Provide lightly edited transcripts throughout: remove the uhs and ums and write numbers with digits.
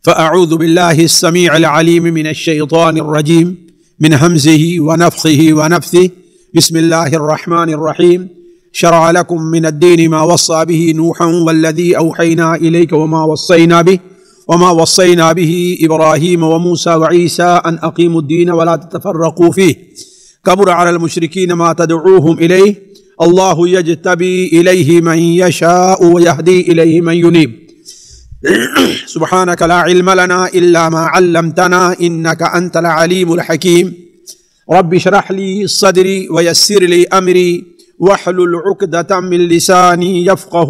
فأعوذ بالله السميع العليم من الشيطان الرجيم من همزه ونفخه ونفثه بسم الله الرحمن الرحيم شرع لكم من الدين ما وصى به نوحا والذي أوحينا إليك وما وصينا به إبراهيم وموسى وعيسى أن أقيموا الدين ولا تتفرقوا فيه كبر على المشركين ما تدعوهم إليه الله يجتبي إليه من يشاء ويهدي إليه من ينيب سبحانك لا علم لنا إلا ما علمتنا إنك أنت العليم الحكيم رب اشرح لي صدري ويسر لي أمري واحلل عقدة من لساني يفقه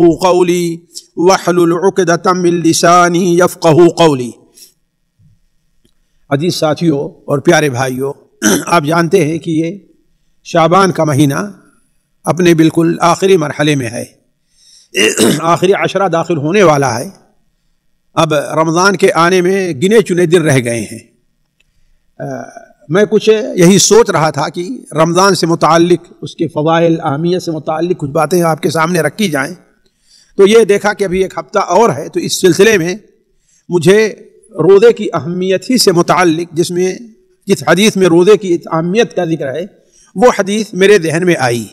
قولي عزیز ساتھیوں اور پیارے بھائیوں، آپ جانتے ہیں کہ یہ شعبان کا مہینہ اپنے بالکل آخری مرحلے میں ہے، آخری عشرہ داخل ہونے والا ہے۔ اب رمضان کے آنے میں گنے چنے دن رہ گئے ہیں۔ میں کچھ یہی سوچ رہا تھا کہ رمضان سے متعلق، اس کے فضائل اہمیت سے متعلق کچھ باتیں آپ کے سامنے رکھی جائیں، تو یہ دیکھا کہ ابھی ایک ہفتہ اور ہے، تو اس سلسلے میں مجھے روزے کی اہمیت ہی سے متعلق جس حدیث میں روزے کی اہمیت کا ذکر ہے وہ حدیث میرے ذہن میں آئی،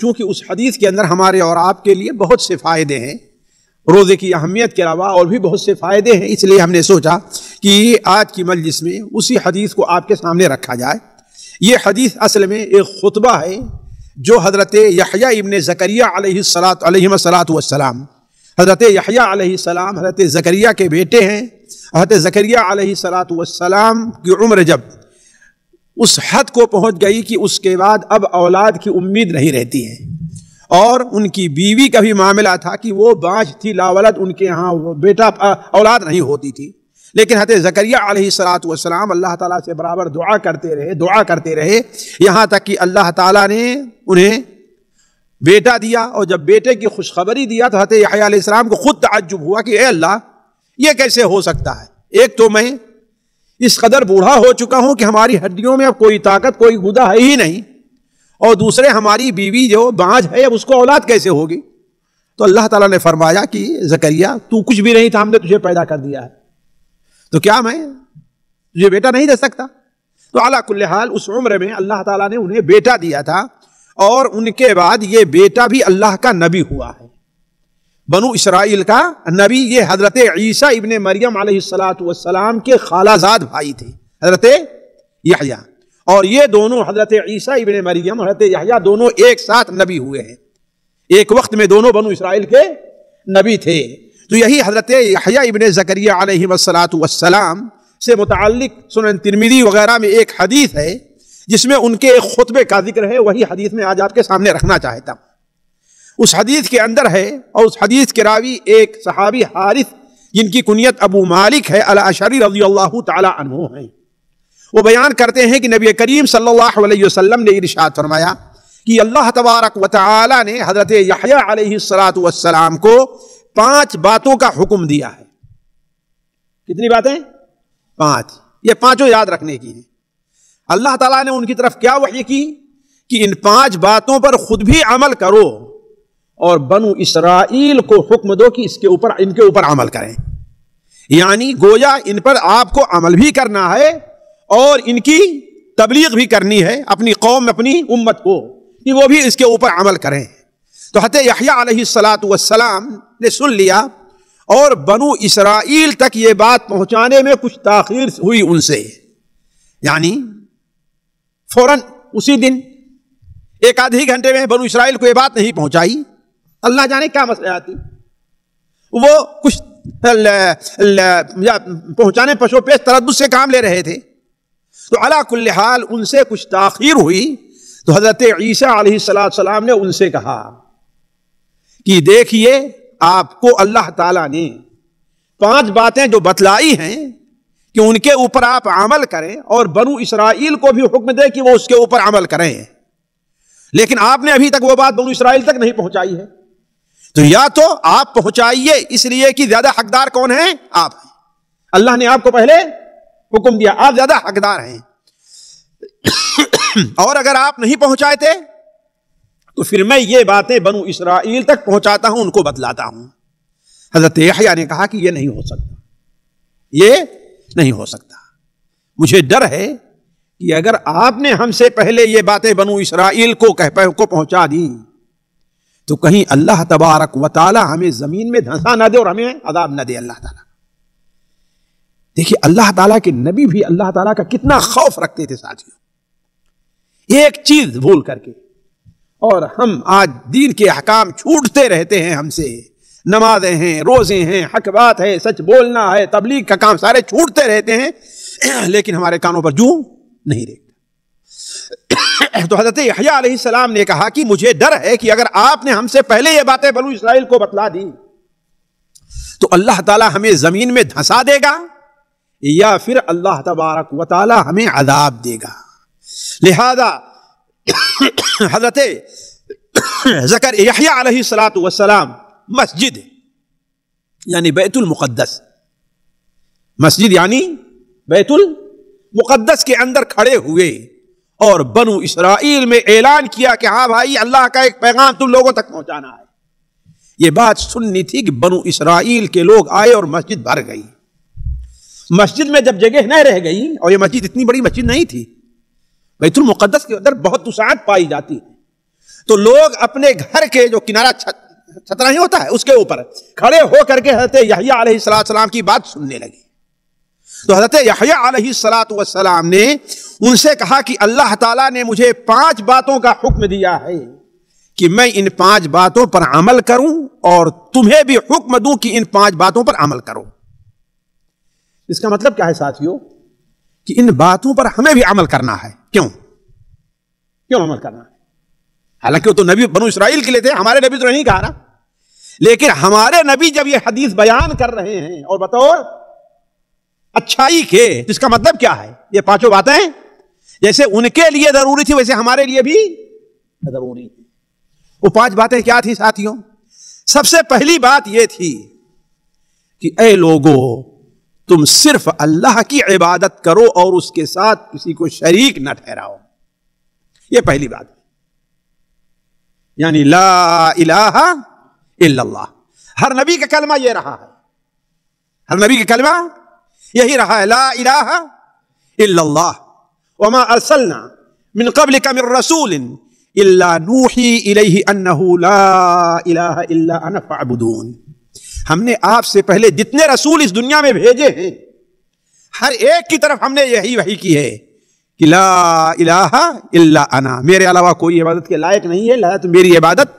چونکہ اس حدیث کے اندر ہمارے اور آپ کے لیے بہت سے فائدے ہیں، روزے کی اہمیت کے علاوہ اور بھی بہت سے فائدے ہیں، اس لیے ہم نے سوچا کہ آج کی مجلس میں اسی حدیث کو آپ کے سامنے رکھا جائے۔ یہ حدیث اصل میں ایک خطبہ ہے جو حضرت یحییٰ ابن زکریا علیہ السلام، حضرت یحییٰ علیہ السلام حضرت زکریا کے بیٹے ہیں۔ حضرت زکریا علیہ السلام کی عمر جب اس حد کو پہنچ گئی کہ اس کے بعد اب اولاد کی امید نہیں رہتی ہے، اور ان کی بیوی کا بھی معاملہ تھا کہ وہ بانجھ تھی، لا ولد، ان کے ہاں بیٹا اولاد نہیں ہوتی تھی، لیکن حضرت زکریا علیہ السلام اللہ تعالیٰ سے برابر دعا کرتے رہے یہاں تک کہ اللہ تعالیٰ نے انہیں بیٹا دیا، اور جب بیٹے کی خوشخبری دیا تو حضرت یحییٰ علیہ السلام کو خود تعجب ہوا کہ اے اللہ، یہ کیسے ہو سکتا ہے؟ ایک تو میں اس قدر بوڑھا ہو چکا ہوں کہ ہماری ہڈیوں میں اب کوئی طاقت، کوئی گودا ہے ہی نہیں، اور دوسرے ہماری بیوی جو بانجھ ہے اب اس کو اولاد کیسے ہوگی؟ تو اللہ تعالیٰ نے فرمایا کہ زکریا، تو کچھ بھی نہیں تھا، ہم نے تجھے پیدا کر دیا ہے، تو کیا میں تجھے بیٹا نہیں دے سکتا؟ تو علی کل حال اس عمر میں اللہ تعالیٰ نے انہیں بیٹا دیا تھا، اور ان کے بعد یہ بیٹا بھی اللہ کا نبی ہوا ہے، بنو اسرائیل کا نبی۔ یہ حضرت عیسیٰ ابن مریم علیہ السلام کے خالہ زاد بھائی تھے، حضرت یحییٰ، اور یہ دونوں حضرت عیسیٰ ابن مریم اور حضرت یحییٰ دونوں ایک ساتھ نبی ہوئے ہیں، ایک وقت میں دونوں بنو اسرائیل کے نبی تھے۔ تو یہی حضرت یحییٰ ابن زکریا علیہ السلام سے متعلق سنن ترمذی وغیرہ میں ایک حدیث ہے جس میں ان کے ایک خطبے کا ذکر ہے، وہی حدیث میں آج آپ کے سامنے رکھنا چاہتا ہوں۔ اس حدیث کے اندر ہے، اور اس حدیث کے راوی ایک صحابی حارث جن کی کنیت ابو مالک ہے الاشعری رضی اللہ تعالی عنہ ہیں، وہ بیان کرتے ہیں کہ نبی کریم صلی اللہ علیہ وسلم نے ارشاد فرمایا کہ اللہ تبارک و تعالی نے حضرت یحییٰ علیہ السلام کو 5 باتوں کا حکم دیا ہے۔ کتنی باتیں؟ 5۔ یہ 5 یاد رکھنے کی ہیں۔ اللہ تعالیٰ نے ان کی طرف کیا وحی کی کہ ان 5 باتوں پر خود بھی عمل کرو، اور بنو اسرائیل کو حکم دو کہ ان کے اوپر عمل کریں، یعنی گویا ان پر آپ کو عمل بھی کرنا ہے اور ان کی تبلیغ بھی کرنی ہے اپنی قوم میں، اپنی امت کو، کہ وہ بھی اس کے اوپر عمل کریں۔ تو حضرت یحییٰ علیہ السلام نے سن لیا، اور بنو اسرائیل تک یہ بات پہنچانے میں کچھ تاخیر ہوئی ان سے، یعنی فوراً اسی دن 1 گھنٹے میں بنو اسرائیل کو یہ بات نہیں پہنچائی، اللہ جانے کیا مسئلہ آتی، وہ کچھ پہنچانے پشو پیش تردد سے کام لے رہے تھے۔ تو علی کل حال ان سے کچھ تاخیر ہوئی، تو حضرت عیسیٰ علیہ السلام نے ان سے کہا کہ دیکھیے، آپ کو اللہ تعالیٰ نے 5 باتیں جو بتلائی ہیں کہ ان کے اوپر آپ عمل کریں، اور بنو اسرائیل کو بھی حکم دے کہ وہ اس کے اوپر عمل کریں، لیکن آپ نے ابھی تک وہ بات بنو اسرائیل تک نہیں پہنچائی ہے۔ تو یا تو آپ پہنچائیے، اس لیے کہ زیادہ حقدار کون ہیں؟ آپ ہیں، اللہ نے آپ کو پہلے حکم دیا، آپ زیادہ حقدار ہیں، اور اگر آپ نہیں پہنچائے تو پھر میں یہ باتیں بنو اسرائیل تک پہنچاتا ہوں، ان کو بتلاتا ہوں۔ حضرت یحییٰ نے کہا کہ یہ نہیں ہو سکتا، یہ نہیں ہو سکتا. مجھے ڈر ہے کہ اگر آپ نے ہم سے پہلے یہ باتیں بنو اسرائیل کو پہنچا دی تو کہیں اللہ تبارک و تعالی ہمیں زمین میں دھنسا نہ دے اور ہمیں عذاب نہ دے اللہ تعالیٰ. دیکھیے اللہ تعالیٰ کے نبی بھی اللہ تعالیٰ کا کتنا خوف رکھتے تھے ساتھیوں. ایک چیز بھول کر کے اور ہم آج دین کے احکام چھوٹتے رہتے ہیں ہم سے. نمازیں ہیں, روزے ہیں, حق بات ہے, سچ بولنا ہے, تبلیغ کا کام, سارے چھوٹتے رہتے ہیں لیکن ہمارے کانوں پر جوں نہیں رہتا. تو حضرت یحییٰ علیہ السلام نے کہا کہ مجھے ڈر ہے کہ اگر آپ نے ہم سے پہلے یہ باتیں بنو اسرائیل کو بتلا دی تو اللہ تعالیٰ ہمیں زمین میں دھنسا دے گا یا پھر اللہ تبارک و تعالیٰ ہمیں عذاب دے گا. لہذا حضرت یحییٰ علیہ السلام مسجد یعنی بیت المقدس, مسجد یعنی بیت المقدس کے اندر کھڑے ہوئے اور بنو اسرائیل میں اعلان کیا کہ ہاں بھائی اللہ کا ایک پیغام تم لوگوں تک پہنچانا ہے. یہ بات سننی تھی کہ بنو اسرائیل کے لوگ آئے اور مسجد بھر گئی. مسجد میں جب جگہ نہ رہ گئی, اور یہ مسجد اتنی بڑی مسجد نہیں تھی, بیت المقدس کے اندر بہت وسعت پائی جاتی ہے, تو لوگ اپنے گھر کے جو کنارہ چھت نہیں ہوتا ہے اس کے اوپر کھڑے ہو کر کے حضرت یحییٰ علیہ السلام کی بات سننے لگے. تو حضرت یحییٰ علیہ السلام نے ان سے کہا کہ اللہ تعالیٰ نے مجھے 5 باتوں کا حکم دیا ہے کہ میں ان 5 باتوں پر عمل کروں اور تمہیں بھی حکم دوں کہ ان 5 باتوں پر عمل کرو. اس کا مطلب کیا ہے ساتھیوں کہ ان باتوں پر ہمیں بھی عمل کرنا ہے. کیوں عمل کرنا ہے؟ حالانکہ وہ تو نبی بنو اسرائیل کے لیے تھے, ہمارے نبی تو نہیں کہا نا, لیکن ہمارے نبی جب یہ حدیث بیان کر رہے ہیں اور بطور اچھائی کے, تو اس کا مطلب کیا ہے؟ یہ 5 باتیں جیسے ان کے لیے ضروری تھی ویسے ہمارے لیے بھی ضروری ہے. وہ 5 باتیں کیا تھی ساتھیوں؟ سب سے پہلی بات یہ تھی کہ اے لوگو تم صرف اللہ کی عبادت کرو اور اس کے ساتھ کسی کو شریک نہ ٹھہراؤ. یہ پہلی بات, یعنی لا الہ الا اللہ. ہر نبی کا کلمہ یہ رہا ہے, ہر نبی کا کلمہ یہی رہا ہے, لا الہ الا اللہ. وما ارسلنا من قبلک من رسول الا نوحی الیہ انہ لا الہ الا انا فاعبدون. ہم نے آپ سے پہلے جتنے رسول اس دنیا میں بھیجے ہیں ہر ایک کی طرف ہم نے یہی وحی کی ہے کہ لا الہ الا انا, میرے علاوہ کوئی عبادت کے لائق نہیں ہے, لہذا تم میری عبادت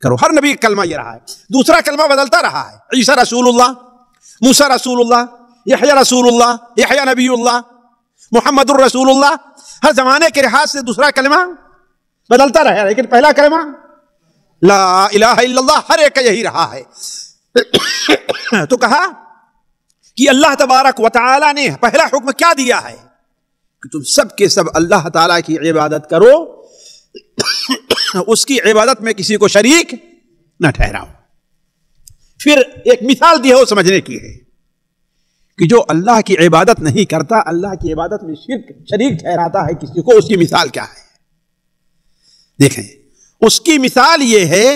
کرو. ہر نبی کا کلمہ یہ رہا ہے. دوسرا کلمہ بدلتا رہا ہے, عیسیٰ رسول اللہ, موسیٰ رسول اللہ, یحییٰ رسول اللہ, یحییٰ نبی اللہ, محمد الرسول اللہ. ہر زمانے کے لحاظ سے دوسرا کلمہ بدلتا رہا ہے, لیکن پہلا کلمہ لا الہ الا اللہ ہر ایک کا یہی رہا ہے. تو کہا کہ اللہ تبارک و تعالی نے پہلا حکم کیا دیا ہے کہ تم سب کے سب اللہ تعالیٰ کی عبادت کرو, اس کی عبادت میں کسی کو شریک نہ ٹھہراؤ. پھر ایک مثال دی ہے وہ سمجھنے کی ہے کہ جو اللہ کی عبادت نہیں کرتا, اللہ کی عبادت میں شریک ٹھہراتا ہے کسی کو, اس کی مثال کیا ہے؟ دیکھیں, اس کی مثال یہ ہے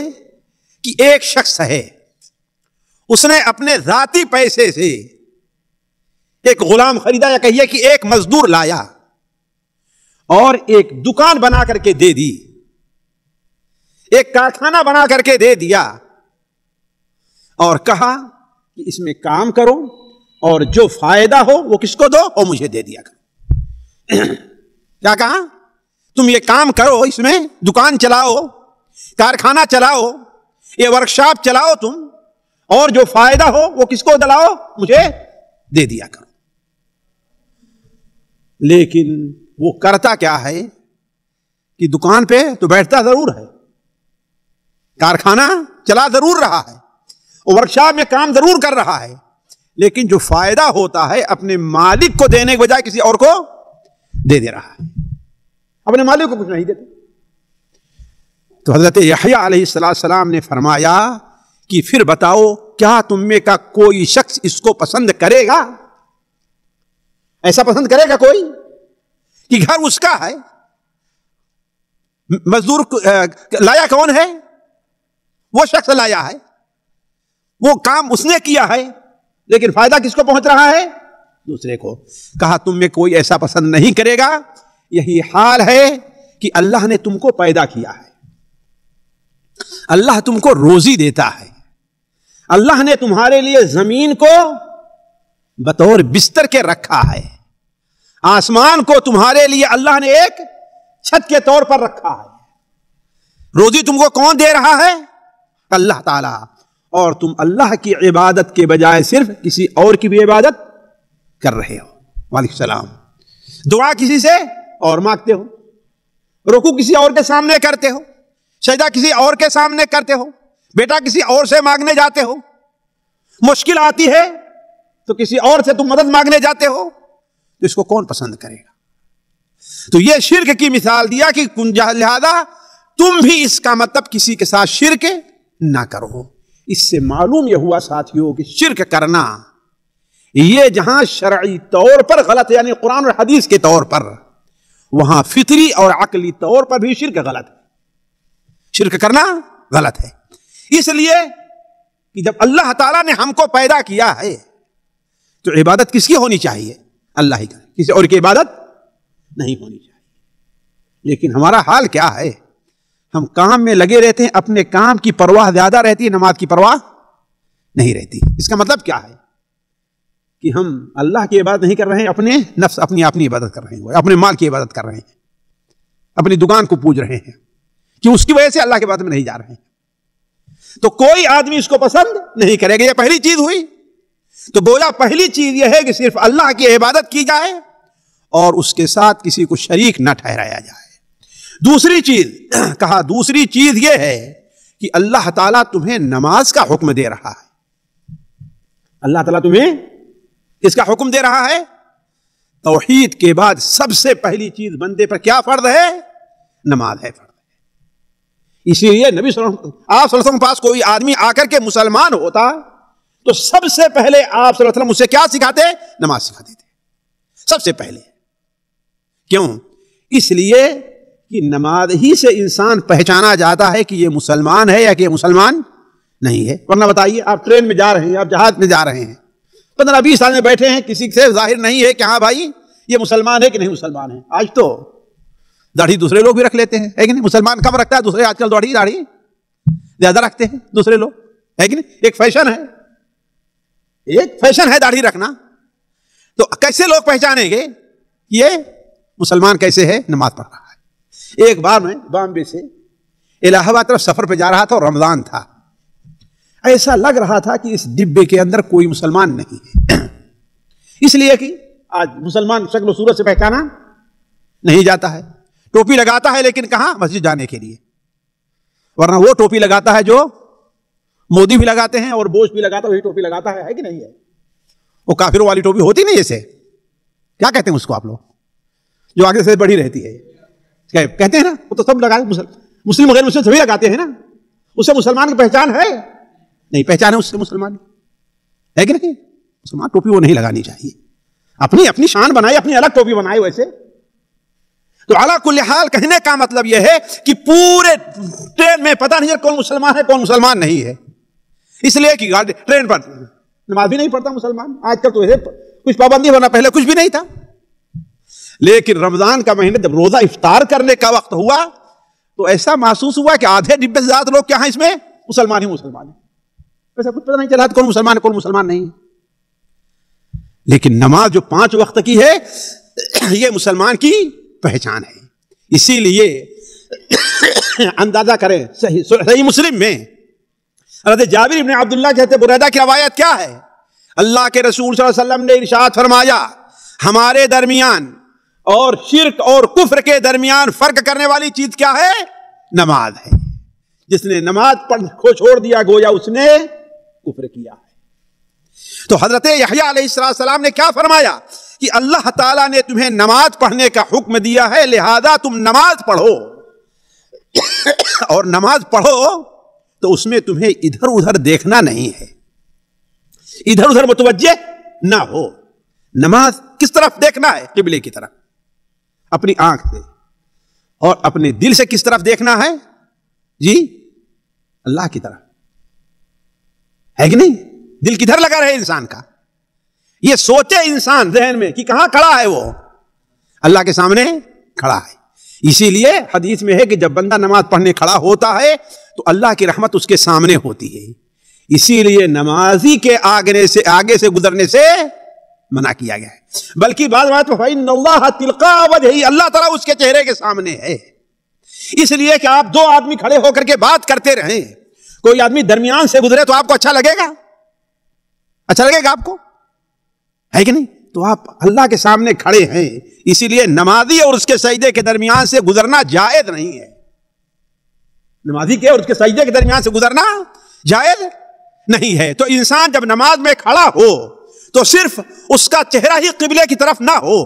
کہ ایک شخص ہے, اس نے اپنے ذاتی پیسے سے ایک غلام خریدا, یا کہیے کہ ایک مزدور لایا اور ایک دکان بنا کر کے دے دی, ایک کارخانہ بنا کر کے دے دیا اور کہا کہ اس میں کام کرو اور جو فائدہ ہو وہ کس کو دو, وہ مجھے دے دیا کرو. کیا کہا؟ تم یہ کام کرو, اس میں دکان چلاؤ, کارخانہ چلاؤ, یہ ورکشاپ چلاؤ تم, اور جو فائدہ ہو وہ کس کو دلاؤ, مجھے دے دیا کرو. لیکن وہ کرتا کیا ہے کہ دکان پہ تو بیٹھتا ضرور ہے, کارخانہ چلا ضرور رہا ہے, ورکشاپ میں کام ضرور کر رہا ہے, لیکن جو فائدہ ہوتا ہے اپنے مالک کو دینے کے بجائے کسی اور کو دے رہا ہے, اپنے مالک کو کچھ نہیں دیتے. تو حضرت یحییٰ علیہ السلام نے فرمایا کہ پھر بتاؤ کیا تم میں کا کوئی شخص اس کو پسند کرے گا؟ ایسا پسند کرے گا کوئی کہ گھر اس کا ہے, مزدور لایا کون ہے؟ وہ شخص لایا ہے, وہ کام اس نے کیا ہے, لیکن فائدہ کس کو پہنچ رہا ہے؟ دوسرے کو. کہا تم میں کوئی ایسا پسند نہیں کرے گا. یہی حال ہے کہ اللہ نے تم کو پیدا کیا ہے, اللہ تم کو روزی دیتا ہے, اللہ نے تمہارے لیے زمین کو بطور بستر کے رکھا ہے, آسمان کو تمہارے لیے اللہ نے ایک چھت کے طور پر رکھا ہے. روزی تم کو کون دے رہا ہے؟ اللہ تعالی. اور تم اللہ کی عبادت کے بجائے صرف کسی اور کی بھی عبادت کر رہے ہو. وعلیکم السلام. دعا کسی سے اور مانگتے ہو, رکوع کسی اور کے سامنے کرتے ہو, سجدہ کسی اور کے سامنے کرتے ہو, بیٹا کسی اور سے مانگنے جاتے ہو, مشکل آتی ہے تو کسی اور سے تم مدد مانگنے جاتے ہو, تو اس کو کون پسند کرے گا؟ تو یہ شرک کی مثال دیا کہ لہذا تم بھی اس کا مطلب کسی کے ساتھ شرک نہ کرو. اس سے معلوم یہ ہوا ساتھیوں کہ شرک کرنا یہ جہاں شرعی طور پر غلط ہے, یعنی قرآن اور حدیث کے طور پر, وہاں فطری اور عقلی طور پر بھی شرک غلط ہے. شرک کرنا غلط ہے. اس لیے کہ جب اللہ تعالیٰ نے ہم کو پیدا کیا ہے تو عبادت کس کی ہونی چاہیے؟ اللہ ہی کا, کسی اور کی عبادت نہیں ہونی چاہیے. لیکن ہمارا حال کیا ہے؟ ہم کام میں لگے رہتے ہیں, اپنے کام کی پرواہ زیادہ رہتی ہے, نماز کی پرواہ نہیں رہتی. اس کا مطلب کیا ہے؟ کہ ہم اللہ کی عبادت نہیں کر رہے ہیں, اپنے نفس اپنی عبادت کر رہے ہیں, اپنے مال کی عبادت کر رہے ہیں, اپنی دکان کو پوج رہے ہیں, کہ اس کی وجہ سے اللہ کی عبادت میں نہیں جا رہے ہیں. تو کوئی آدمی اس کو پسند نہیں کرے گا. یہ پہلی چیز ہوئی. تو گویا پہلی چیز یہ ہے کہ صرف اللہ کی عبادت کی جائے اور اس کے ساتھ کسی کو شریک نہ ٹھہرایا جائے. دوسری چیز کہا, دوسری چیز یہ ہے کہ اللہ تعالیٰ تمہیں نماز کا حکم دے رہا ہے. اللہ تعالیٰ تمہیں کس کا حکم دے رہا ہے؟ توحید کے بعد سب سے پہلی چیز بندے پر کیا فرض ہے؟ نماز ہے, فرض ہے. اسی لیے نبی صلی اللہ علیہ وسلم, آپ صلی اللہ علیہ وسلم پاس کوئی آدمی آ کر کے مسلمان ہوتا تو سب سے پہلے آپ صلی اللہ علیہ وسلم اسے کیا سکھاتے؟ نماز سکھاتے تھے سب سے پہلے. کیوں؟ اس لیے کہ نماز ہی سے انسان پہچانا جاتا ہے کہ یہ مسلمان ہے یا کہ یہ مسلمان نہیں ہے. ورنہ بتائیے, آپ ٹرین میں جا رہے ہیں, آپ جہاز میں جا رہے ہیں, 15-20 سال میں بیٹھے ہیں, کسی سے ظاہر نہیں ہے کہ ہاں بھائی یہ مسلمان ہے کہ نہیں مسلمان ہے. آج تو داڑھی دوسرے لوگ بھی رکھ لیتے ہیں, ہے کہ نہیں؟ مسلمان کم رکھتا ہے, دوسرے آج کل داڑھی زیادہ رکھتے ہیں دوسرے لوگ, ہے کہ نہیں؟ ایک فیشن ہے, ایک فیشن ہے داڑھی رکھنا. تو کیسے لوگ پہچانیں گے یہ مسلمان کیسے ہے؟ نماز پڑھ رہا ہے. ایک بار میں بامبے سے الہ آباد طرف سفر پہ جا رہا تھا اور رمضان تھا. ایسا لگ رہا تھا کہ اس ڈبے کے اندر کوئی مسلمان نہیں ہے, اس لیے کہ آج مسلمان شکل و صورت سے پہچانا نہیں جاتا ہے. ٹوپی لگاتا ہے لیکن کہاں؟ مسجد جانے کے لیے. ورنہ وہ ٹوپی لگاتا ہے جو مودی بھی لگاتے ہیں اور بوش بھی لگاتا ہے, وہی ٹوپی لگاتا ہے کہ نہیں ہے؟ وہ کافروں والی ٹوپی ہوتی نہیں, جیسے کیا کہتے ہیں اس کو آپ لوگ, جو آگے سے بڑی رہتی ہے, کہتے ہیں نا, وہ تو سب لگاتے, مسلم غیر مسلم سبھی لگاتے ہیں نا. اس سے مسلمان کی پہچان ہے نہیں؟ پہچان ہے اس سے مسلمان ہے کہ نہیں؟ مسلمان ٹوپی وہ نہیں لگانی چاہیے, اپنی شان بنائے, اپنی الگ ٹوپی بنائے ویسے. تو علی کل حال کہنے کا مطلب یہ ہے کہ پورے ٹرین میں پتہ نہیں ہے کون مسلمان ہے کون مسلمان نہیں ہے, اس لیے کہ ٹرین پر نماز بھی نہیں پڑھتا مسلمان. آج کل تو کچھ پابندی ہونا, پہلے کچھ بھی نہیں تھا. لیکن رمضان کا مہینہ جب روزہ افطار کرنے کا وقت ہوا تو ایسا محسوس ہوا کہ آدھے ڈبے سے زیادہ لوگ کیا ہیں اس میں مسلمان ہی مسلمان ہیں. ایسا کچھ پتہ نہیں چلا کون مسلمان ہے کون مسلمان نہیں ہے. لیکن نماز جو 5 وقت کی ہے یہ مسلمان کی پہچان ہے. اسی لیے اندازہ کریں, صحیح مسلم میں حضرت جابر بن عبداللہ کہتے بریدہ کی روایت کیا ہے, اللہ کے رسول صلی اللہ علیہ وسلم نے ارشاد فرمایا, ہمارے درمیان اور شرک اور کفر کے درمیان فرق کرنے والی چیز کیا ہے؟ نماز ہے. جس نے نماز پڑھ کو چھوڑ دیا گویا اس نے کفر کیا ہے. تو حضرت یحییٰ علیہ السلام نے کیا فرمایا کہ اللہ تعالیٰ نے تمہیں نماز پڑھنے کا حکم دیا ہے, لہذا تم نماز پڑھو, اور نماز پڑھو تو اس میں تمہیں ادھر ادھر دیکھنا نہیں ہے, ادھر ادھر متوجہ نہ ہو. نماز کس طرف دیکھنا ہے؟ قبلے کی طرف, اپنی آنکھ سے. اور اپنے دل سے کس طرف دیکھنا ہے؟ جی اللہ کی طرف, ہے کہ نہیں؟ دل کدھر لگا رہے انسان کا؟ یہ سوچے انسان ذہن میں کہ کہاں کھڑا ہے وہ؟ اللہ کے سامنے کھڑا ہے۔ اسی لیے حدیث میں ہے کہ جب بندہ نماز پڑھنے کھڑا ہوتا ہے تو اللہ کی رحمت اس کے سامنے ہوتی ہے۔ اسی لیے نمازی کے آگے سے گزرنے سے منع کیا گیا ہے، بلکہ بعض بات فَإِنَّ اللَّهَ تِلْقَاءَ وَجْهِهِ، اللہ تعالیٰ اس کے چہرے کے سامنے ہے۔ اس لیے کہ آپ دو آدمی کھڑے ہو کر کے بات کرتے رہیں، کوئی آدمی درمیان سے گزرے تو آپ کو اچھا لگے گا؟ اچھا لگے گا آپ کو؟ ہے کہ نہیں؟ تو آپ اللہ کے سامنے کھڑے ہیں، اسی لیے نمازی اور اس کے سجدے کے درمیان سے گزرنا جائز نہیں ہے۔ نمازی کے اور اس کے سجدے کے درمیان سے گزرنا جائز نہیں ہے۔ تو انسان جب نماز میں کھڑا ہو تو صرف اس کا چہرہ ہی قبلے کی طرف نہ ہو،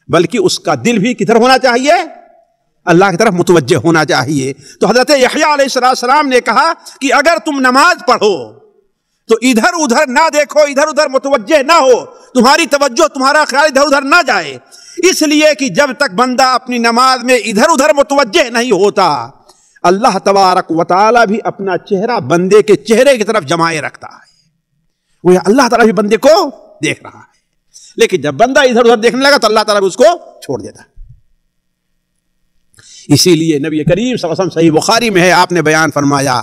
بلکہ اس کا دل بھی کدھر ہونا چاہیے؟ اللہ کی طرف متوجہ ہونا چاہیے۔ تو حضرت یحییٰ علیہ السلام نے کہا کہ اگر تم نماز پڑھو تو ادھر ادھر نہ دیکھو، ادھر ادھر متوجہ نہ ہو، تمہاری توجہ، تمہارا خیال ادھر ادھر نہ جائے، اس لیے کہ جب تک بندہ اپنی نماز میں ادھر ادھر متوجہ نہیں ہوتا، اللہ تبارک و تعالی بھی اپنا چہرہ بندے کے چہرے کی طرف جمائے رکھتا ہے۔ وہ اللہ تعالیٰ بھی بندے کو دیکھ رہا ہے، لیکن جب بندہ ادھر ادھر دیکھنے لگا تو اللہ تعالیٰ بھی اس کو چھوڑ دیتا ہے۔ اسی لیے نبی کریم صلی اللہ علیہ وسلم صحیح بخاری میں ہے، آپ نے بیان فرمایا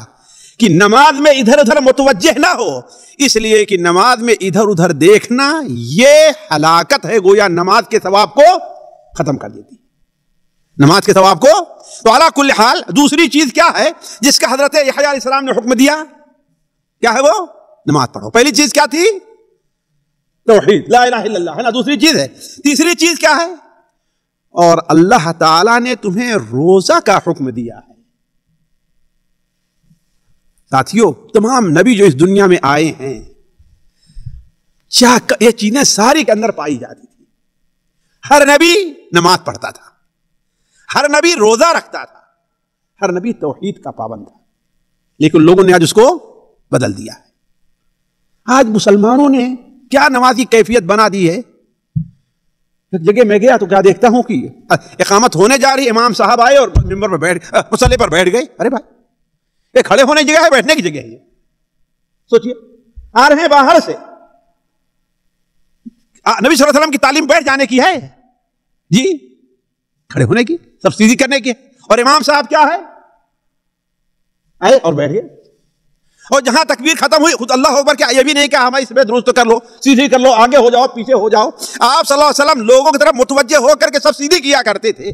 کہ نماز میں ادھر ادھر متوجہ نہ ہو، اس لیے کہ نماز میں ادھر ادھر دیکھنا یہ ہلاکت ہے، گویا نماز کے ثواب کو ختم کر دیتی، نماز کے ثواب کو۔ تو علی کل حال دوسری چیز کیا ہے جس کا حضرت یحییٰ علیہ السلام نے حکم دیا؟ کیا ہے وہ؟ نماز پڑھو۔ پہلی چیز کیا تھی؟ توحید، لا الہ الا اللہ، ہے نا؟ دوسری چیز ہے۔ تیسری چیز کیا ہے؟ اور اللہ تعالیٰ نے تمہیں روزہ کا حکم دیا ہے۔ ساتھیو، تمام نبی جو اس دنیا میں آئے ہیں، یہ چیزیں ساری کے اندر پائی جاتی تھی۔ ہر نبی نماز پڑھتا تھا، ہر نبی روزہ رکھتا تھا، ہر نبی توحید کا پابند تھا، لیکن لوگوں نے آج اس کو بدل دیا ہے۔ آج مسلمانوں نے کیا نماز کی کیفیت بنا دی ہے۔ ایک جگہ میں گیا تو کیا دیکھتا ہوں کہ اقامت ہونے جا رہی، امام صاحب آئے اور ممبر پر بیٹھ، مصلی پر بیٹھ گئے۔ ارے بھائی، یہ کھڑے ہونے کی جگہ ہے، بیٹھنے کی جگہ ہے۔ سوچئے، آ رہے ہیں باہر سے، نبی صلی اللہ علیہ وسلم کی تعلیم بیٹھ جانے کی ہے جی، کھڑے ہونے کی، سب سیدھی کرنے کی، اور امام صاحب کیا ہے، آئے اور بیٹھ گئے، اور جہاں تکبیر ختم ہوئی خود اللہ اکبر، کیا یہ بھی نہیں کہ ہماری اس پہ درست کر لو، سیدھی کر لو، آگے ہو جاؤ، پیچھے ہو جاؤ۔ آپ صلی اللہ علیہ وسلم لوگوں کی طرف متوجہ ہو کر کے سب سیدھی کیا کرتے تھے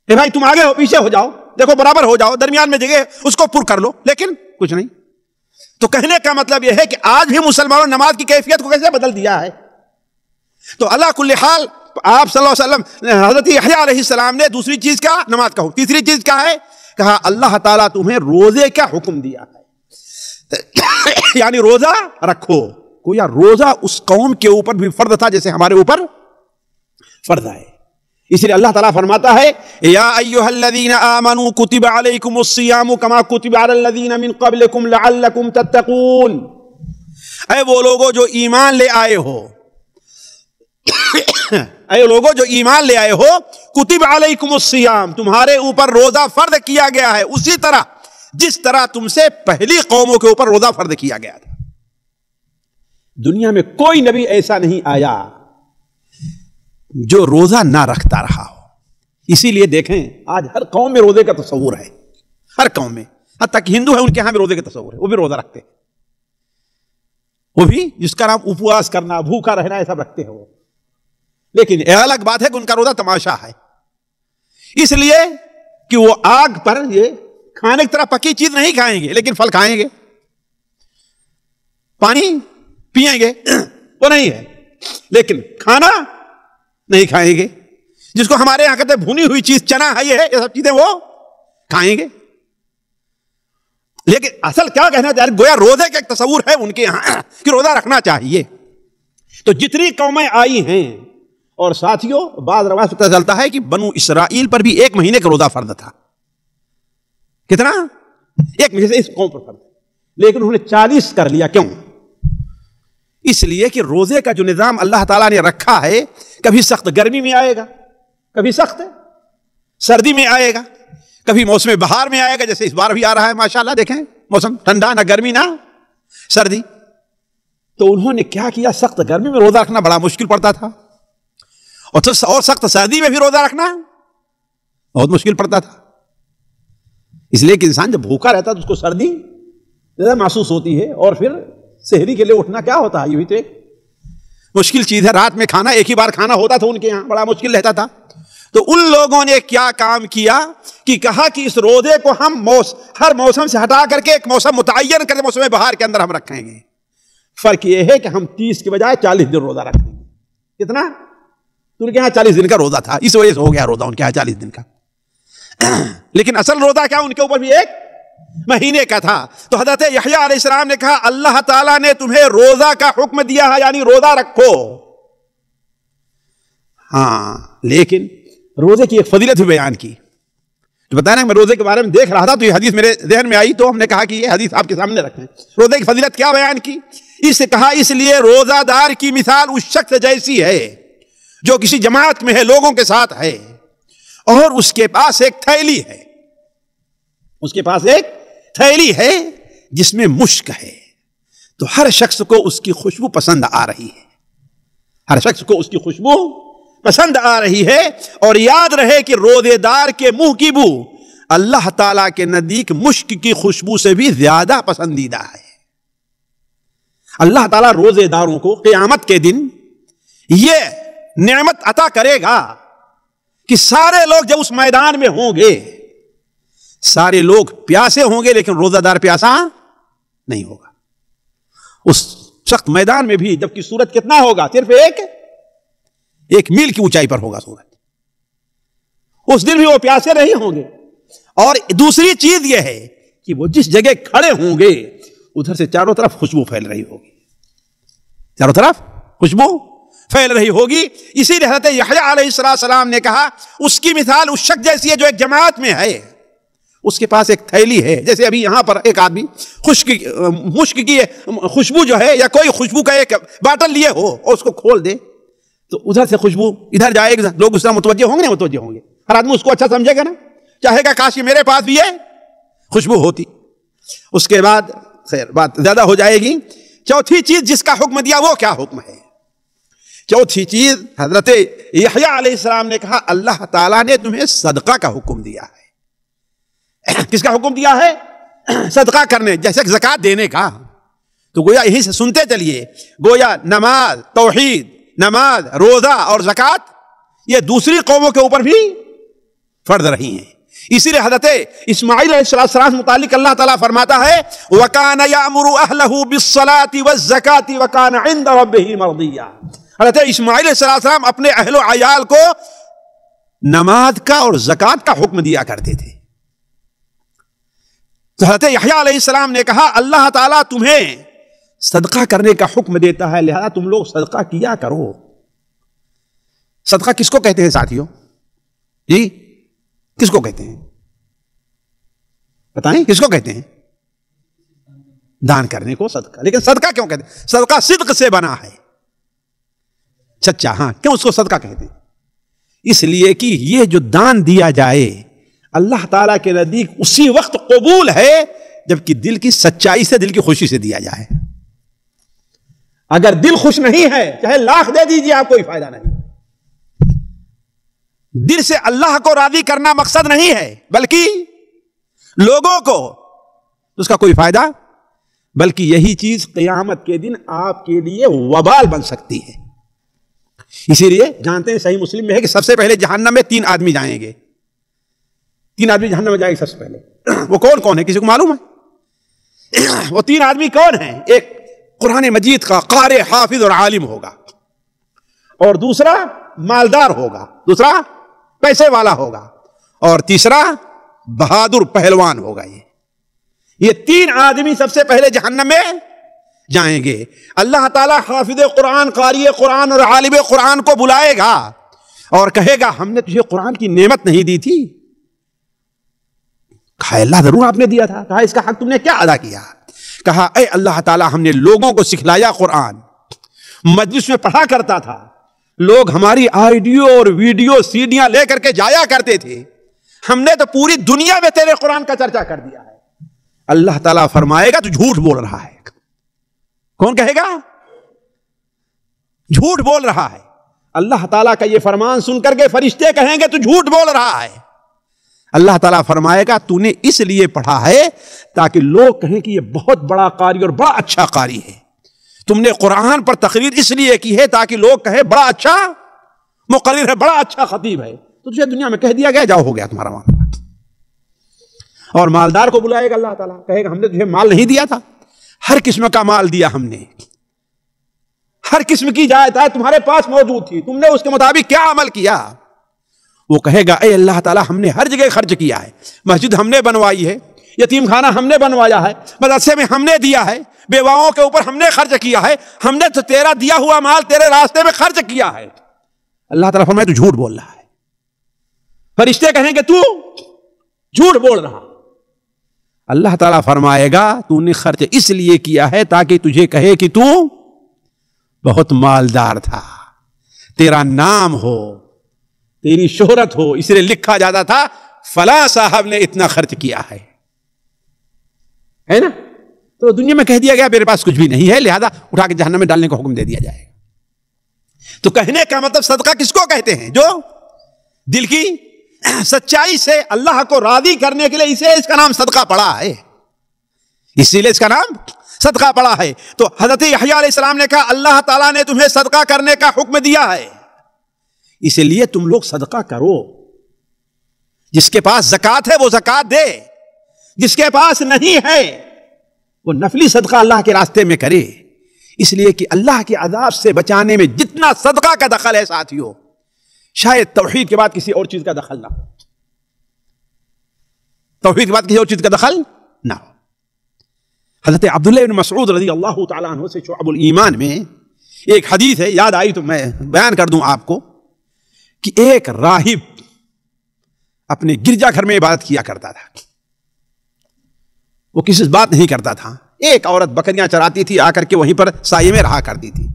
کہ بھائی تم آگے ہو، پیچھے ہو جاؤ، دیکھو برابر ہو جاؤ، درمیان میں جگہ اس کو پر کر لو، لیکن کچھ نہیں۔ تو کہنے کا مطلب یہ ہے کہ آج بھی مسلمانوں نے نماز کی کیفیت کو کیسے بدل دیا ہے۔ تو اللہ کل حال آپ صلی اللہ علیہ وسلم، حضرت یحییٰ علیہ السلام نے دوسری چیز کا نماز کا حکم، تیسری چیز کیا ہے؟ کہا اللہ تعالیٰ تمہیں روزے کا حکم دیا ہے، یعنی روزہ رکھو۔ گویا روزہ اس قوم کے اوپر بھی فرض تھا جیسے ہمارے اوپر فرض ہے۔ اس لیے اللہ تعالیٰ فرماتا ہے یا ایھا الذین آمنوا کتب علیکم الصیام کما کتب علی الذین من قبلکم لعلکم تتقون، اے وہ لوگوں جو ایمان لے آئے ہو، اے لوگوں جو ایمان لے آئے ہو، کتب علیکم الصیام، تمہارے اوپر روزہ فرض کیا گیا ہے، اسی طرح جس طرح تم سے پہلی قوموں کے اوپر روزہ فرض کیا گیا تھا۔ دنیا میں کوئی نبی ایسا نہیں آیا جو روزہ نہ رکھتا رہا ہو۔ اسی لیے دیکھیں آج ہر قوم میں روزے کا تصور ہے، ہر قوم میں، حتیٰ کہ ہندو ہے ان کے ہاں بھی روزے کا تصور ہے، وہ بھی روزہ رکھتے ہیں، وہ بھی جس کا نام اپواس کرنا، بھوکا رہنا، ایسا رکھتے ہیں وہ۔ لیکن یہ الگ بات ہے کہ ان کا روزہ تماشا ہے، اس لیے کہ وہ آگ پر یہ کھانے کی طرح پکی چیز نہیں کھائیں گے، لیکن پھل کھائیں گے، پانی پیئیں گے، وہ نہیں ہے، لیکن کھانا نہیں کھائیں گے۔ جس کو ہمارے یہاں کہتے ہیں بھونی ہوئی چیز، چنا ہے، یہ ہے، یہ سب چیزیں وہ کھائیں گے۔ لیکن اصل کیا کہنا چاہ رہے، گویا روزے کا ایک تصور ہے ان کے یہاں کہ روزہ رکھنا چاہیے۔ تو جتنی قومیں آئی ہیں، اور ساتھیوں بعض روایت سے پتہ چلتا ہے کہ بنو اسرائیل پر بھی 1 مہینے کا روزہ فرض تھا۔ کتنا؟ 1 مہینے سے اس قوم پر فرض، لیکن انہوں نے 40 کر لیا۔ کیوں؟ اس لیے کہ روزے کا جو نظام اللہ تعالیٰ نے رکھا ہے، کبھی سخت گرمی میں آئے گا، کبھی سخت سردی میں آئے گا، کبھی موسم بہار میں آئے گا، جیسے اس بار بھی آ رہا ہے ماشاءاللہ، دیکھیں موسم ٹھنڈا، نہ گرمی نہ سردی۔ تو انہوں نے کیا کیا، سخت گرمی میں روزہ رکھنا بڑا مشکل پڑتا تھا، اور سخت سردی میں بھی روزہ رکھنا بہت مشکل پڑتا تھا. اس لیے کہ انسان جب بھوکا رہتا ہے تو اس کو سردی زیادہ محسوس ہوتی ہے، اور پھر سحری کے لیے اٹھنا کیا ہوتا ہے، یہ بھی تو ایک مشکل چیز ہے. رات میں کھانا ایک ہی بار کھانا ہوتا تھا ان کے یہاں، بڑا مشکل رہتا تھا. تو ان لوگوں نے کیا کام کیا کہ کہا کہ اس روزے کو ہم ہر موسم سے ہٹا کر کے ایک موسم متعین کر کے موسم بہار کے اندر ہم رکھیں گے. فرق یہ ہے کہ ہم 30 کے بجائے 40 دن روزہ رکھیں گے. کتنا؟ ان کے یہاں 40 دن کا روزہ تھا، اس وجہ سے ہو گیا روزہ ان کے یہاں 40 دن کا. لیکن اصل روزہ کیا ان کے اوپر بھی ایک مہینے کا تھا. تو حضرت یحییٰ علیہ السلام نے کہا اللہ تعالیٰ نے تمہیں روزہ کا حکم دیا ہے، یعنی روزہ رکھو. ہاں، لیکن روزے کی ایک فضیلت بھی بیان کی. جو بتایا نا، میں روزے کے بارے میں دیکھ رہا تھا تو یہ حدیث میرے ذہن میں آئی، تو ہم نے کہا کہ یہ حدیث آپ کے سامنے رکھیں. روزے کی فضیلت کیا بیان کی؟ اس سے کہا اس لیے روزہ دار کی مثال اس شخص جیسی ہے جو کسی جماعت میں ہے، لوگوں کے ساتھ ہے، اور اس کے پاس ایک تھیلی ہے، اس کے پاس ایک تھیلی ہے جس میں مشک ہے. تو ہر شخص کو اس کی خوشبو پسند آ رہی ہے، ہر شخص کو اس کی خوشبو پسند آ رہی ہے. اور یاد رہے کہ روزے دار کے منہ کی بو اللہ تعالیٰ کے نزدیک مشک کی خوشبو سے بھی زیادہ پسندیدہ ہے. اللہ تعالیٰ روزے داروں کو قیامت کے دن یہ نعمت عطا کرے گا کہ سارے لوگ جب اس میدان میں ہوں گے، سارے لوگ پیاسے ہوں گے لیکن روزہ دار پیاسا نہیں ہوگا. اس سخت میدان میں بھی جبکہ سورج کتنا ہوگا، صرف ایک میل کی اونچائی پر ہوگا سورج، اس دن بھی وہ پیاسے نہیں ہوں گے. اور دوسری چیز یہ ہے کہ وہ جس جگہ کھڑے ہوں گے ادھر سے چاروں طرف خوشبو پھیل رہی ہوگی، چاروں طرف خوشبو پھیل رہی ہوگی. اسی لیے حضرت یحییٰ علیہ السلام نے کہا اس کی مثال اس شخص جیسی ہے جو ایک جماعت میں ہے، اس کے پاس ایک تھیلی ہے. جیسے ابھی یہاں پر ایک آدمی مشک کی خوشبو جو ہے یا کوئی خوشبو کا ایک باٹل لیے ہو اور اس کو کھول دے تو ادھر سے خوشبو ادھر جائے گا، لوگ اس طرح متوجہ ہوں گے نا، متوجہ ہوں گے. ہر آدمی اس کو اچھا سمجھے گا نا، چاہے گا کاش میرے پاس بھی یہ خوشبو ہوتی. اس کے بعد خیر بات زیادہ ہو جائے گی. چوتھی چیز جس کا حکم دیا وہ کیا حکم ہے؟ چوتھی چیز حضرت یحییٰ علیہ السلام نے کہا اللہ تعالیٰ نے تمہیں صدقہ کا حکم دیا ہے. کس کا حکم دیا ہے؟ صدقہ کرنے، جیسے زکوٰۃ دینے کا. تو گویا یہی سے سنتے چلیے، گویا نماز، توحید، نماز، روزہ اور زکوٰۃ یہ دوسری قوموں کے اوپر بھی فرض رہی ہیں. اسی لیے حضرت اسماعیل علیہ السلام متعلق اللہ تعالیٰ فرماتا ہے وَكَانَ يَأْمُرُ أَهْلَهُ بِالصَّلَاةِ وَالزَّكَاةِ وَكَانَ عِنْدَ رَبِّهِ مَرْضِيًّا. حضرت اسماعیل علیہ السلام اپنے اہل و عیال کو نماز کا اور زکوٰۃ کا حکم دیا کرتے تھے. تو حضرت یحییٰ علیہ السلام نے کہا اللہ تعالیٰ تمہیں صدقہ کرنے کا حکم دیتا ہے، لہذا تم لوگ صدقہ کیا کرو. صدقہ کس کو کہتے ہیں ساتھیوں؟ جی کس کو کہتے ہیں؟ بتائیں کس کو کہتے ہیں؟ دان کرنے کو صدقہ. لیکن صدقہ کیوں کہتے ہیں؟ صدقہ صدق سے بنا ہے، سچا. ہاں، کیوں اس کو صدقہ کہتے ہیں؟ اس لیے کہ یہ جو دان دیا جائے اللہ تعالیٰ کے نزدیک اسی وقت قبول ہے جبکہ دل کی سچائی سے، دل کی خوشی سے دیا جائے. اگر دل خوش نہیں ہے چاہے لاکھ دے دیجیے آپ کوئی فائدہ نہیں. دل سے اللہ کو راضی کرنا مقصد نہیں ہے بلکہ لوگوں کو، اس کا کوئی فائدہ، بلکہ یہی چیز قیامت کے دن آپ کے لیے وبال بن سکتی ہے. اسی لیے جانتے ہیں صحیح مسلم میں ہے کہ سب سے پہلے جہنم میں 3 آدمی جائیں گے. 3 آدمی جہنم میں جائیں گے سب سے پہلے. وہ کون ہے؟ کسی کو معلوم ہے؟ وہ 3 آدمی کون ہیں؟ ایک قرآن مجید کا قاری، حافظ اور عالم ہوگا، اور دوسرا مالدار ہوگا، دوسرا پیسے والا ہوگا، اور تیسرا بہادر پہلوان ہوگا. یہ 3 آدمی سب سے پہلے جہنم میں جائیں گے. اللہ تعالیٰ حافظ قرآن، قاری قرآن اور عالم قرآن کو بلائے گا اور کہے گا ہم نے تجھے قرآن کی نعمت نہیں دی تھی؟ کہا اللہ ضرور آپ نے دیا تھا. کہا اس کا حق تم نے کیا ادا کیا؟ کہا اے اللہ تعالیٰ ہم نے لوگوں کو سکھلایا قرآن، مجلس میں پڑھا کرتا تھا، لوگ ہماری آڈیو اور ویڈیو سیڈیاں لے کر کے جایا کرتے تھے، ہم نے تو پوری دنیا میں تیرے قرآن کا چرچا کر دیا ہے. اللہ تعالیٰ فرمائے گا تو جھوٹ بول رہا ہے. کون کہے گا؟ جھوٹ بول رہا ہے. اللہ تعالیٰ کا یہ فرمان سن کر کے فرشتے کہیں گے تو جھوٹ بول رہا ہے. اللہ تعالیٰ فرمائے گا تو نے اس لیے پڑھا ہے تاکہ لوگ کہیں کہ یہ بہت بڑا قاری اور بڑا اچھا قاری ہے. تم نے قرآن پر تقریر اس لیے کی ہے تاکہ لوگ کہیں بڑا اچھا مقرر ہے، بڑا اچھا خطیب ہے. تو تجھے دنیا میں کہہ دیا گیا، جاؤ ہو گیا تمہارا معاملہ. اور مالدار کو بلائے گا اللہ تعالیٰ، کہے گا ہم نے تجھے مال نہیں دیا تھا؟ ہر قسم کا مال دیا ہم نے، ہر قسم کی جائیداد تمہارے پاس موجود تھی، تم نے اس کے مطابق کیا عمل کیا؟ وہ کہے گا اے اللہ تعالیٰ ہم نے ہر جگہ خرچ کیا ہے، مسجد ہم نے بنوائی ہے، یتیم خانہ ہم نے بنوایا ہے، مدرسے میں ہم نے دیا ہے، بیواؤں کے اوپر ہم نے خرچ کیا ہے، ہم نے تو تیرا دیا ہوا مال تیرے راستے میں خرچ کیا ہے. اللہ تعالیٰ فرمائے تو جھوٹ بول رہا ہے. فرشتے کہیں گے تو جھوٹ بول رہا. اللہ تعالیٰ فرمائے گا تو نے خرچ اس لیے کیا ہے تاکہ تجھے کہے کہ تو بہت مالدار تھا، تیرا نام ہو، تیری شہرت ہو، اس لیے لکھا جاتا تھا فلاں صاحب نے اتنا خرچ کیا ہے نا. تو دنیا میں کہہ دیا گیا میرے پاس کچھ بھی نہیں ہے، لہذا اٹھا کے جہنم میں ڈالنے کا حکم دے دیا جائے گا. تو کہنے کا مطلب صدقہ کس کو کہتے ہیں؟ جو دل کی سچائی سے اللہ کو راضی کرنے کے لیے اسے اس کا نام صدقہ پڑا ہے، اسی لیے اس کا نام صدقہ پڑا ہے. تو حضرت یحییٰ علیہ السلام نے کہا اللہ تعالیٰ نے تمہیں صدقہ کرنے کا حکم دیا ہے، اسی لیے تم لوگ صدقہ کرو. جس کے پاس زکوٰۃ ہے وہ زکوٰۃ دے، جس کے پاس نہیں ہے وہ نفلی صدقہ اللہ کے راستے میں کرے. اس لیے کہ اللہ کے عذاب سے بچانے میں جتنا صدقہ کا دخل ہے ساتھیوں، شاید توحید کے بعد کسی اور چیز کا دخل نہ ہو. توحید کے بعد کسی اور چیز کا دخل نہ ہو. حضرت عبداللہ بن مسعود رضی اللہ تعالیٰ عنہ سے شعب الایمان میں ایک حدیث ہے، یاد آئی تو میں بیان کر دوں آپ کو، کہ ایک راہب اپنے گرجا گھر میں عبادت کیا کرتا تھا. وہ کسی بات نہیں کرتا تھا. ایک عورت بکریاں چراتی تھی، آ کر کے وہیں پر سائے میں رہا کرتی تھی.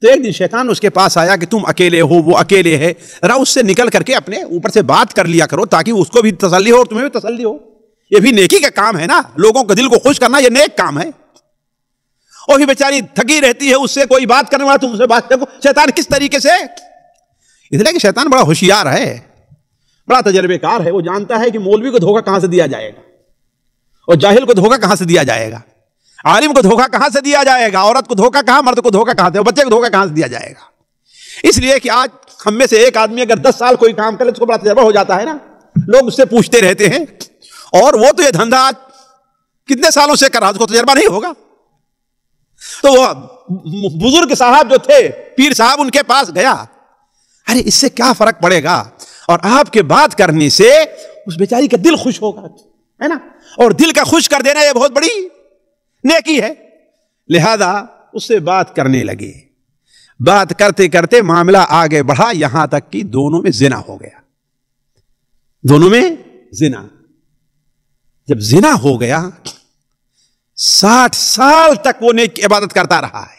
تو ایک دن شیطان اس کے پاس آیا کہ تم اکیلے ہو، وہ اکیلے ہے، ذرا اس سے نکل کر کے اپنے اوپر سے بات کر لیا کرو تاکہ اس کو بھی تسلی ہو اور تمہیں بھی تسلی ہو. یہ بھی نیکی کا کام ہے نا، لوگوں کے دل کو خوش کرنا یہ نیک کام ہے. اور بھی بیچاری تھکی رہتی ہے، اس سے کوئی بات کرنے والا تم سے بات کرو. شیطان کس طریقے سے؟ اس لیے کہ شیطان بڑا ہوشیار ہے، بڑا تجربے کار ہے. وہ جانتا ہے کہ مولوی کو دھوکہ کہاں سے دیا جائے گا، اور جاہل کو دھوکہ کہاں سے دیا جائے گا، عالم کو دھوکہ کہاں سے دیا جائے گا، عورت کو دھوکہ کہاں، مرد کو دھوکہ کہاں سے، بچے کو دھوکہ کہاں سے دیا جائے گا. اس لیے کہ آج ہم میں سے ایک آدمی اگر 10 سال کوئی کام کرے تو اس کو بڑا تجربہ ہو جاتا ہے نا، لوگ اس سے پوچھتے رہتے ہیں. اور وہ تو یہ دھندا کتنے سالوں سے کر رہا، اس کو تجربہ نہیں ہوگا. تو وہ بزرگ صاحب جو تھے، پیر صاحب، ان کے پاس گیا. ارے اس سے کیا فرق پڑے گا، اور آپ کے بات کرنے سے اس بیچاری کا دل خوش ہوگا، ہے نا. اور دل کا خوش کر دینا یہ بہت بڑی نیکی ہے. لہذا اس سے بات کرنے لگے. بات کرتے کرتے معاملہ آگے بڑھا، یہاں تک کہ دونوں میں زنا ہو گیا. دونوں میں زنا. جب زنا ہو گیا 60 سال تک وہ نیک عبادت کرتا رہا ہے،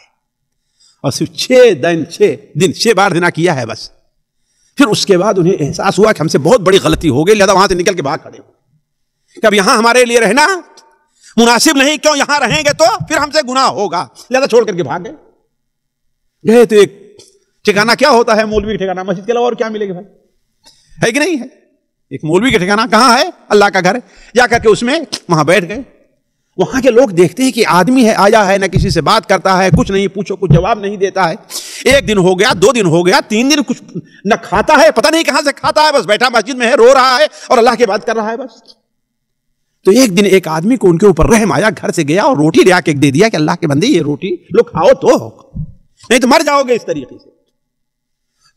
اور صرف 6 بار زنا کیا ہے بس. پھر اس کے بعد انہیں احساس ہوا کہ ہم سے بہت بڑی غلطی ہو گئی، لہذا وہاں سے نکل کے بھاگ کھڑے ہو. کہ اب یہاں ہمارے لیے رہنا مناسب نہیں، کیوں یہاں رہیں گے تو پھر ہم سے گناہ ہوگا، لہذا چھوڑ کر کے بھاگ گئے. گئے تو ایک ٹھکانہ کیا ہوتا ہے، مولوی کا ٹھکانہ، مسجد کے علاوہ اور کیا ملے گا بھائی، ہے کہ نہیں ہے. ایک مولوی کا ٹھکانہ کہاں ہے، اللہ کا گھر ہے. جا کر کے اس میں وہاں بیٹھ گئے. وہاں کے لوگ دیکھتے ہیں کہ آدمی ہے، آیا ہے، نہ کسی سے بات کرتا ہے، کچھ نہیں، پوچھو کچھ جواب نہیں دیتا ہے. 1 دن ہو گیا، 2 دن ہو گیا، 3 دن، کچھ نہ کھاتا ہے، پتہ نہیں کہاں سے کھاتا ہے، بس بیٹھا مسجد میں ہے، رو رہا ہے اور اللہ کی بات کر رہا ہے بس. تو ایک دن ایک آدمی کو ان کے اوپر رحم آیا، گھر سے گیا اور روٹی لے آ کے دے دیا کہ اللہ کے بندے یہ روٹی لو کھاؤ تو، نہیں تو مر جاؤ گے اس طریقے سے.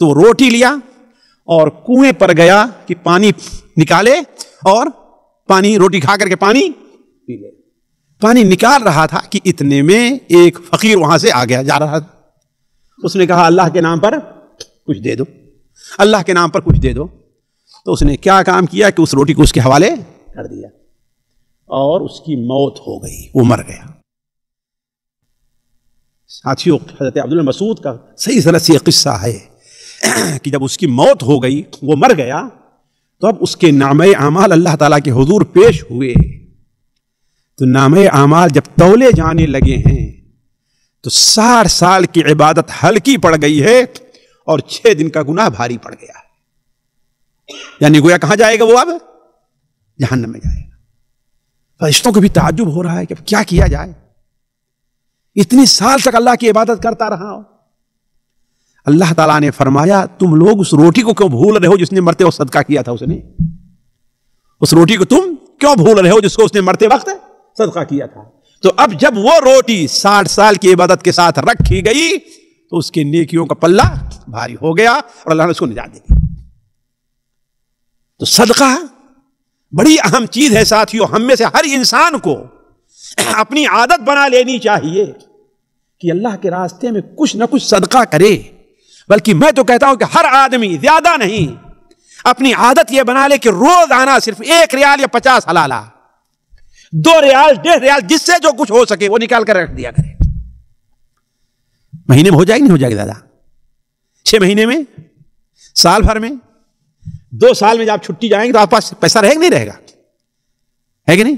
تو روٹی لیا اور کنویں پر گیا کہ پانی نکالے، اور پانی، روٹی کھا کر کے پانی پی لے. پانی نکال رہا تھا کہ اتنے میں ایک فقیر وہاں سے آ گیا، جا رہا تھا. اس نے کہا اللہ کے نام پر کچھ دے دو، اللہ کے نام پر کچھ دے دو. تو اس نے کیا کام کیا کہ اس روٹی کو اس کے حوالے کر دیا، اور اس کی موت ہو گئی، وہ مر گیا. ساتھیوں، حضرت عبداللہ مسعود کا صحیح طرح سے یہ قصہ ہے کہ جب اس کی موت ہو گئی، وہ مر گیا، تو اب اس کے نامہ اعمال اللہ تعالیٰ کے حضور پیش ہوئے. تو نامہ اعمال جب تولے جانے لگے ہیں تو 60 سال کی عبادت ہلکی پڑ گئی ہے اور 6 دن کا گناہ بھاری پڑ گیا ہے. یعنی گویا کہاں جائے گا وہ؟ اب جہنم میں جائے گا. فرشتوں کو بھی تعجب ہو رہا ہے کہ کیا کیا جائے. اتنی سال تک اللہ کی عبادت کرتا رہا ہو. اللہ تعالیٰ نے فرمایا تم لوگ اس روٹی کو کیوں بھول رہے ہو جس نے مرتے وقت صدقہ کیا تھا. اس روٹی کو تم کیوں بھول رہے ہو جس کو اس نے مرتے وقت صدقہ کیا تھا. تو اب جب وہ روٹی 60 سال کی عبادت کے ساتھ رکھی گئی تو اس کے نیکیوں کا پلہ بھاری ہو گیا اور اللہ نے اس کو نجات دے دی. تو صدقہ بڑی اہم چیز ہے ساتھیوں. ہم میں سے ہر انسان کو اپنی عادت بنا لینی چاہیے کہ اللہ کے راستے میں کچھ نہ کچھ صدقہ کرے. بلکہ میں تو کہتا ہوں کہ ہر آدمی زیادہ نہیں اپنی عادت یہ بنا لے کہ روزانہ صرف 1 ریال یا 50 حلالہ 2 ریال 1.5 ریال جس سے جو کچھ ہو سکے وہ نکال کر رکھ دیا کرے. مہینے میں ہو جائے گی نہیں ہو جائے گی دادا؟ 6 مہینے میں، سال بھر میں، 2 سال میں جب آپ چھٹی جائیں گے تو آپ پاس پیسہ رہے گا نہیں رہے گا؟ ہے کہ نہیں؟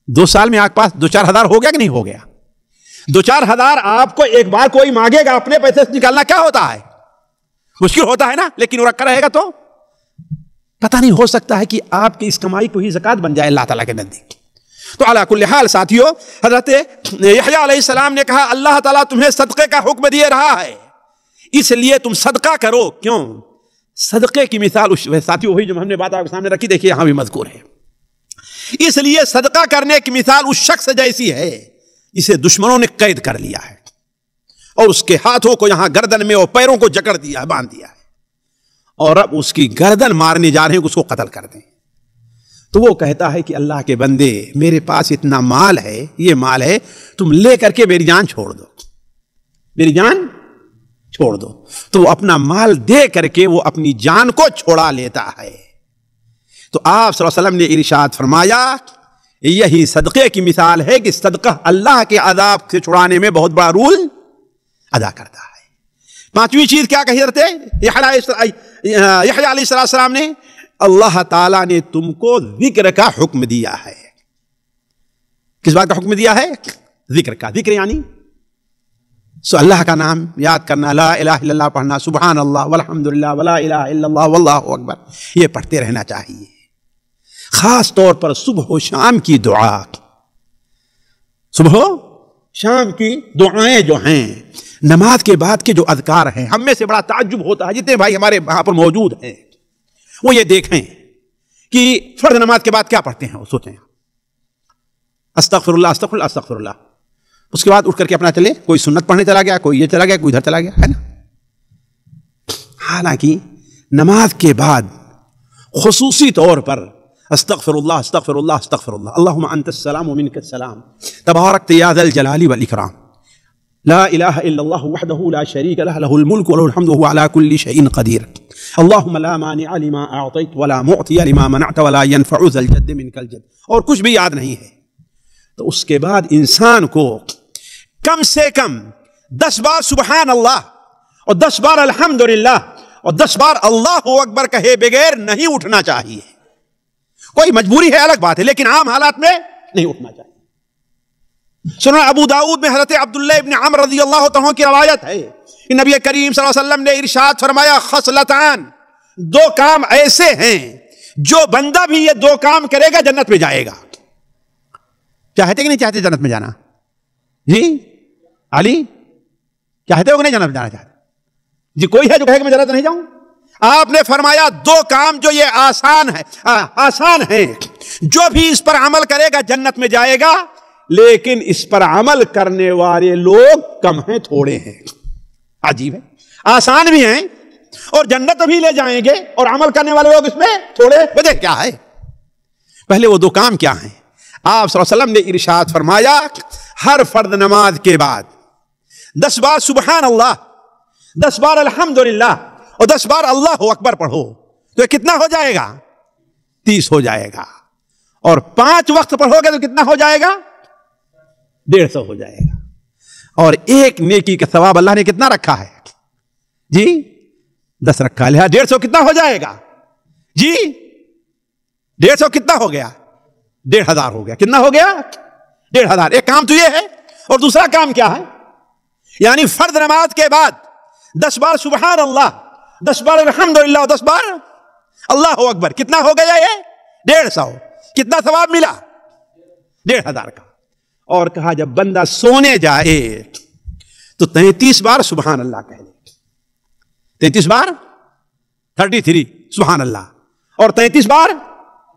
2 سال میں آپ پاس 2-4 ہزار ہو گیا کہ نہیں ہو گیا؟ 2-4 ہزار آپ کو ایک بار کوئی مانگے گا اپنے پیسے سے نکالنا کیا ہوتا ہے؟ مشکل ہوتا ہے نا. لیکن وہ رکھا رہے گا تو پتہ نہیں، ہو سکتا ہے کہ آپ کی اس کمائی کو ہی زکات بن جائے اللہ تعالیٰ کے نزدیک. تو علی کل حال ساتھیو، حضرت یحییٰ علیہ السلام نے کہا اللہ تعالیٰ تمہیں صدقے کا حکم دے رہا ہے اس لیے تم صدقہ کرو. کیوں؟ صدقے کی مثال ساتھیو وہی جو ہم نے بات آپ کے سامنے رکھی دیکھیے یہاں بھی مذکور ہے. اس لیے صدقہ کرنے کی مثال اس شخص جیسی ہے جسے دشمنوں نے قید کر لیا ہے اور اس کے ہاتھوں کو یہاں گردن میں اور پیروں کو جکڑ دیا، باندھ دیا ہے، اور اب اس کی گردن مارنے جا رہے ہیں کہ اس کو قتل کر دیں. تو وہ کہتا ہے کہ اللہ کے بندے میرے پاس اتنا مال ہے، یہ مال ہے، تم لے کر کے میری جان چھوڑ دو، میری جان چھوڑ دو. تو اپنا مال دے کر کے وہ اپنی جان کو چھوڑا لیتا ہے. تو آپ صلی اللہ علیہ وسلم نے ارشاد فرمایا یہی صدقے کی مثال ہے کہ صدقہ اللہ کے عذاب سے چھڑانے میں بہت بڑا رول ادا کرتا ہے. 5ویں چیز کیا کہی حضرت یحییٰ علیہ السلام نے؟ اللہ تعالیٰ نے تم کو ذکر کا حکم دیا ہے. کس بات کا حکم دیا ہے؟ ذکر کا. ذکر یعنی اللہ کا نام یاد کرنا، لا الہ الا اللہ پڑھنا، سبحان اللہ والحمدللہ ولا الہ الا اللہ واللہ اکبر، یہ پڑھتے رہنا چاہیے. خاص طور پر صبح و شام کی دعا، صبح و شام کی دعائیں جو ہیں، نماز کے بعد کے جو اذکار ہیں. ہم میں سے بڑا تعجب ہوتا ہے جتنے بھائی ہمارے وہاں پر موجود ہیں وہ یہ دیکھیں کہ فرض نماز کے بعد کیا پڑھتے ہیں. وہ سوچیں استغفر اللہ استغفر اللہ استغفر اللہ، اس کے بعد اٹھ کر کے اپنا چلے، کوئی سنت پڑھنے چلا گیا، کوئی یہ چلا گیا، کوئی ادھر چلا گیا، ہے نا. حالانکہ نماز کے بعد خصوصی طور پر استغفر اللہ استغفر اللہ استغفر اللہ، اللہم انت السلام ومنک السلام تبارکت یا ذا الجلال والاکرام، لا الہ الا اللہ وحدہ لا شریک لہ لہ الملک وله الحمد وهو على كل شيء قدیر، اللہم لا مانع لما اعطیت ولا معطی لما منعت ولا ينفع ذا الجد منک الجد. اور کچھ بھی یاد نہیں ہے. تو اس کے بعد انسان کو کم سے کم 10 بار سبحان اللہ اور 10 بار الحمدللہ اور 10 بار اللہ اکبر کہے بغیر نہیں اٹھنا چاہیے. کوئی مجبوری ہے الگ بات ہے، لیکن عام حالات میں نہیں اٹھنا چاہیے. سنن ابو داؤد میں حضرت عبداللہ ابن عمر رضی اللہ عنہ کی روایت ہے کہ نبی کریم صلی اللہ علیہ وسلم نے ارشاد فرمایا خصلتان، 2 کام ایسے ہیں جو بندہ بھی یہ 2 کام کرے گا جنت میں جائے گا. چاہتے کہ نہیں چاہتے جنت میں جانا؟ جی علی چاہتے ہو کہ نہیں جنت میں جانا چاہتے؟ جی کوئی ہے جو کہے کہ میں جنت نہیں جاؤں؟ آپ نے فرمایا 2 کام جو یہ آسان ہے، جو بھی اس پر عمل کرے گا جنت میں جائے گا، لیکن اس پر عمل کرنے والے لوگ کم ہیں، تھوڑے ہیں. عجیب ہے، آسان بھی ہیں اور جنت بھی لے جائیں گے اور عمل کرنے والے لوگ اس میں تھوڑے. وجہ کیا ہے؟ پہلے وہ 2 کام کیا ہیں؟ آپ صلی اللہ علیہ وسلم نے ارشاد فرمایا ہر فرض نماز کے بعد 10 بار سبحان اللہ، 10 بار الحمدللہ اور 10 بار اللہ اکبر پڑھو تو یہ کتنا ہو جائے گا؟ 30 ہو جائے گا. اور 5 وقت پڑھو گے تو کتنا ہو جائے گا؟ 150 ہو جائے گا. اور ایک نیکی کا ثواب اللہ نے کتنا رکھا ہے؟ جی 10 رکھا. لہذا 150 کتنا ہو جائے گا؟ جی 150 کتنا ہو گیا؟ 1500 ہو گیا. کتنا ہو گیا؟ 1500. ایک کام تو یہ ہے، اور دوسرا کام کیا ہے؟ یعنی فرض نماز کے بعد 10 بار سبحان اللہ، 10 بار الحمدللہ، 10 بار اللہ اکبر، کتنا ہو گیا یہ 150۔ کتنا ثواب ملا 1500 کا۔ اور کہا جب بندہ سونے جائے تو 33 بار سبحان اللہ کہہ لے، 33 بار 33 سبحان اللہ، اور 33 بار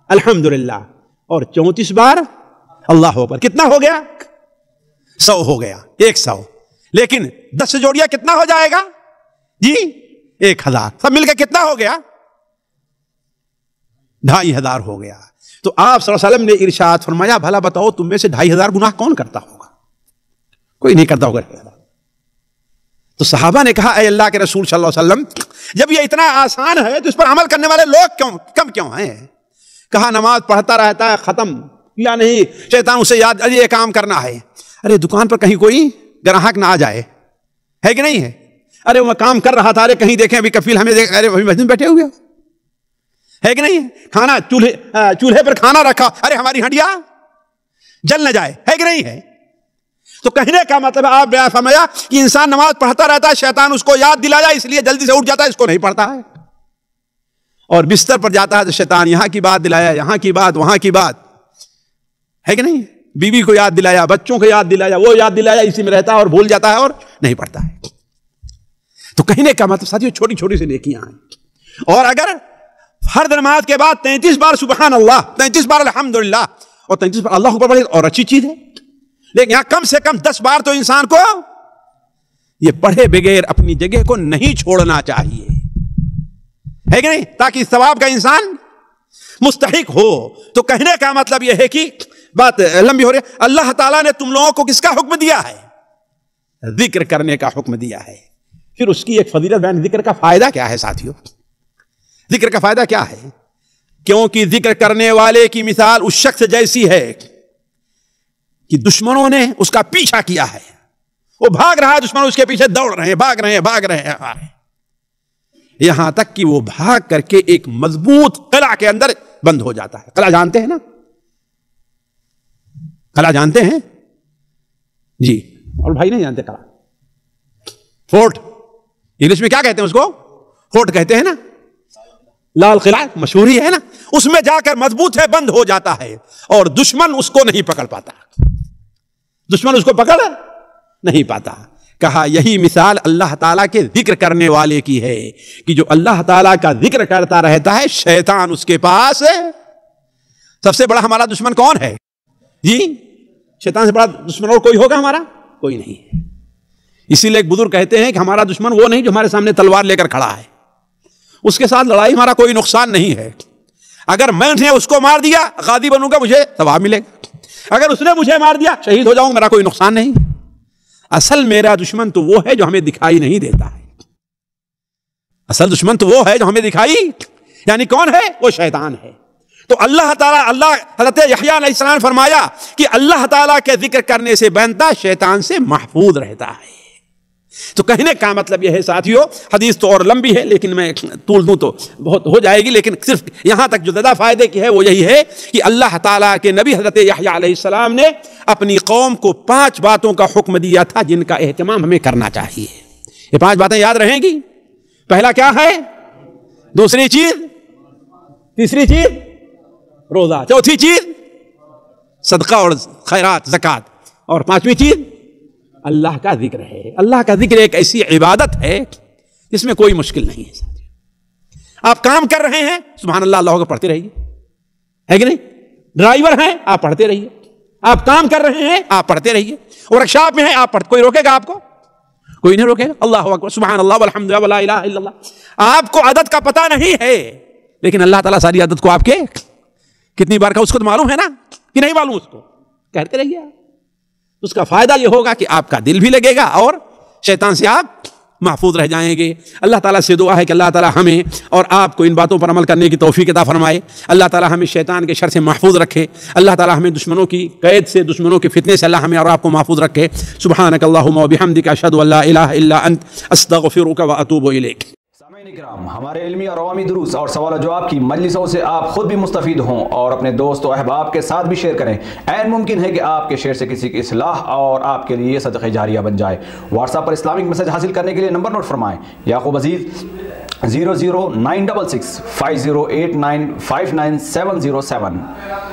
الحمدللہ، اور 34 بار اللہ اکبر۔ کتنا ہو گیا 100 ہو گیا، 100۔ لیکن 10 سے جوڑیا کتنا ہو جائے گا جی 1000، سب مل کے کتنا ہو گیا 2500 ہو گیا۔ تو آپ صلی اللہ علیہ وسلم نے ارشاد فرمایا بھلا بتاؤ تم میں سے 2500 گناہ کون کرتا ہوگا؟ کوئی نہیں کرتا ہوگا۔ تو صحابہ نے کہا اے اللہ کے رسول صلی اللہ علیہ وسلم جب یہ اتنا آسان ہے تو اس پر عمل کرنے والے لوگ کم کیوں ہیں؟ کہا نماز پڑھتا رہتا ہے ختم یا نہیں، شیطان اسے یاد یہ کام کرنا ہے، ارے دکان پر کہیں کوئی گراہک نہ آ جائے، ہے کہ نہیں ہے؟ ارے وہ کام کر رہا تھا، ارے کہیں دیکھیں ابھی کفیل ہمیں دیکھ، ارے مسجد میں بیٹھے ہوئے ہے کہ نہیں ہے؟ کھانا چولہے پر کھانا رکھا، ارے ہماری ہنڈیا جل نہ جائے، ہے کہ نہیں ہے؟ تو کہنے کا مطلب آپ نے فرمایا کہ انسان نماز پڑھتا رہتا ہے، شیطان اس کو یاد دلایا اس لیے جلدی سے اٹھ جاتا ہے، اس کو نہیں پڑھتا ہے، اور بستر پر جاتا ہے تو شیطان یہاں کی بات دلایا، یہاں کی بات، وہاں کی بات، ہے کہ نہیں؟ بیوی کو یاد دلایا، بچوں کو یاد دلایا، وہ یاد دلایا، اسی میں رہتا ہے اور بھول جاتا ہے اور نہیں پڑھتا ہے۔ تو کہنے کا مطلب ساتھیو چھوٹی چھوٹی سی نیکیاں ہیں، اور اگر فرض نماز کے بعد 33 بار سبحان اللہ، 33 بار الحمدللہ اور 33 بار اللہ اکبر پڑھے اور اچھی چیز ہے، لیکن یہاں کم سے کم 10 بار تو انسان کو یہ پڑھے بغیر اپنی جگہ کو نہیں چھوڑنا چاہیے، ہے کہ نہیں؟ تاکہ ثواب کا انسان مستحق ہو۔ تو کہنے کا مطلب یہ ہے کہ بات لمبی ہو رہی ہے، اللہ تعالیٰ نے تم لوگوں کو کس کا حکم دیا ہے؟ ذکر کرنے کا حکم دیا ہے۔ پھر اس کی ایک فضیلت بیان، ذکر کا فائدہ کیا ہے ساتھیو؟ ذکر کا فائدہ کیا ہے؟ کیونکہ ذکر کرنے والے کی مثال اس شخص جیسی ہے کہ دشمنوں نے اس کا پیچھا کیا ہے، وہ بھاگ رہا ہے، دشمن اس کے پیچھے دوڑ رہے ہیں، بھاگ رہے ہیں، یہاں تک کہ وہ بھاگ کر کے ایک مضبوط قلعہ کے اندر بند ہو جاتا ہے۔ قلعہ جانتے ہیں نا؟ قلعہ جانتے ہیں جی؟ اور بھائی نہیں جانتے قلعہ؟ فورٹ، انگلش میں کیا کہتے ہیں اس کو؟ فورٹ کہتے ہیں نا، لال قلعہ مشہور ہی ہے نا۔ اس میں جا کر مضبوط ہے، بند ہو جاتا ہے، اور دشمن اس کو نہیں پکڑ پاتا، دشمن اس کو پکڑ نہیں پاتا۔ کہا یہی مثال اللہ تعالیٰ کے ذکر کرنے والے کی ہے کہ جو اللہ تعالیٰ کا ذکر کرتا رہتا ہے، شیطان اس کے پاس سب سے بڑا ہمارا دشمن کون ہے جی؟ شیطان سے بڑا دشمن اور کوئی ہوگا ہمارا؟ کوئی نہیں ہے۔ اسی لیے ایک بزرگ کہتے ہیں کہ ہمارا دشمن وہ نہیں جو ہمارے سامنے تلوار لے کر کھڑا ہے، اس کے ساتھ لڑائی ہمارا کوئی نقصان نہیں ہے، اگر میں نے اس کو مار دیا غازی بنوں گا، مجھے ثواب ملے گا، اگر اس نے مجھے مار دیا شہید ہو جاؤں گا، میرا کوئی نقصان نہیں۔ اصل میرا دشمن تو وہ ہے جو ہمیں دکھائی نہیں دیتا ہے، اصل دشمن تو وہ ہے جو ہمیں دکھائی، یعنی کون ہے؟ وہ شیطان ہے۔ تو اللہ تعالیٰ حضرت یحییٰ علیہ السلام فرمایا کہ اللہ تعالیٰ کے ذکر کرنے سے بندہ شیطان سے محفوظ رہتا ہے۔ تو کہنے کا مطلب یہ ہے ساتھیو، حدیث تو اور لمبی ہے لیکن میں طول دوں تو بہت ہو جائے گی، لیکن صرف یہاں تک جو زیادہ فائدے کی ہے وہ یہی ہے کہ اللہ تعالیٰ کے نبی حضرت یحییٰ علیہ السلام نے اپنی قوم کو 5 باتوں کا حکم دیا تھا جن کا اہتمام ہمیں کرنا چاہیے۔ یہ 5 باتیں یاد رہیں گی؟ پہلا کیا ہے؟ دوسری چیز، تیسری چیز روزہ، چوتھی چیز صدقہ اور خیرات زکوٰۃ، اور 5ویں چیز اللہ کا ذکر ہے۔ اللہ کا ذکر ایک ایسی عبادت ہے جس میں کوئی مشکل نہیں ہے۔ آپ کام کر رہے ہیں سبحان اللہ اللہ کو پڑھتے رہیے، ہے کہ نہیں؟ ڈرائیور ہیں آپ پڑھتے رہیے، آپ کام کر رہے ہیں آپ پڑھتے رہیے، ورک شاپ میں ہیں آپ پڑھتے، کوئی روکے گا آپ کو؟ کوئی نہیں روکے گا۔ اللہ اکبر، سبحان اللہ والحمد للہ ولا الہ الا اللہ۔ آپ کو عدد کا پتہ نہیں ہے لیکن اللہ تعالیٰ ساری عدد کو آپ کے کتنی بار کا اس کو تو معلوم ہے نا کہ نہیں معلوم، اس کو کہتے رہیے۔ اس کا فائدہ یہ ہوگا کہ آپ کا دل بھی لگے گا اور شیطان سے آپ محفوظ رہ جائیں گے۔ اللہ تعالیٰ سے دعا ہے کہ اللہ تعالیٰ ہمیں اور آپ کو ان باتوں پر عمل کرنے کی توفیق عطا فرمائے۔ اللہ تعالیٰ ہمیں شیطان کے شر سے محفوظ رکھے، اللہ تعالیٰ ہمیں دشمنوں کی قید سے، دشمنوں کے فتنے سے اللہ ہمیں اور آپ کو محفوظ رکھے۔ سبحانک اللہم و بحمدک، اشہد ان لا الہ الا انت، استغفرک و اتوب الیک۔ سامعین کرام، ہمارے علمی اور عوامی دروس اور سوال و جواب کی مجلسوں سے آپ خود بھی مستفید ہوں اور اپنے دوست و احباب کے ساتھ بھی شیئر کریں۔ عین ممکن ہے کہ آپ کے شیئر سے کسی کی اصلاح اور آپ کے لیے صدقہ جاریہ بن جائے۔ واٹس ایپ پر اسلامک میسج حاصل کرنے کے لیے نمبر نوٹ فرمائیں: یعقوب عزیز 009665089597007۔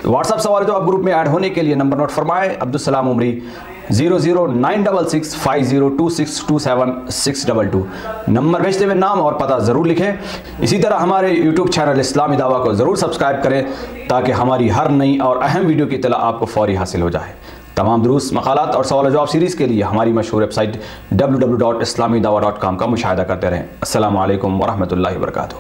واٹس ایپ سوال جواب گروپ میں ایڈ ہونے کے لیے نمبر نوٹ فرمائیں: عبدالسلام عمری 009665026272622۔ نمبر بھیجتے ہوئے نام اور پتہ ضرور لکھیں۔ اسی طرح ہمارے یوٹیوب چینل اسلامی دعویٰ کو ضرور سبسکرائب کریں تاکہ ہماری ہر نئی اور اہم ویڈیو کی اطلاع آپ کو فوری حاصل ہو جائے۔ تمام دروس، مقالات اور سوال و جواب سیریز کے لیے ہماری مشہور ویب سائٹ www.islamidawah.com کا مشاہدہ کرتے رہیں۔ السلام علیکم ورحمۃ اللہ وبرکاتہ۔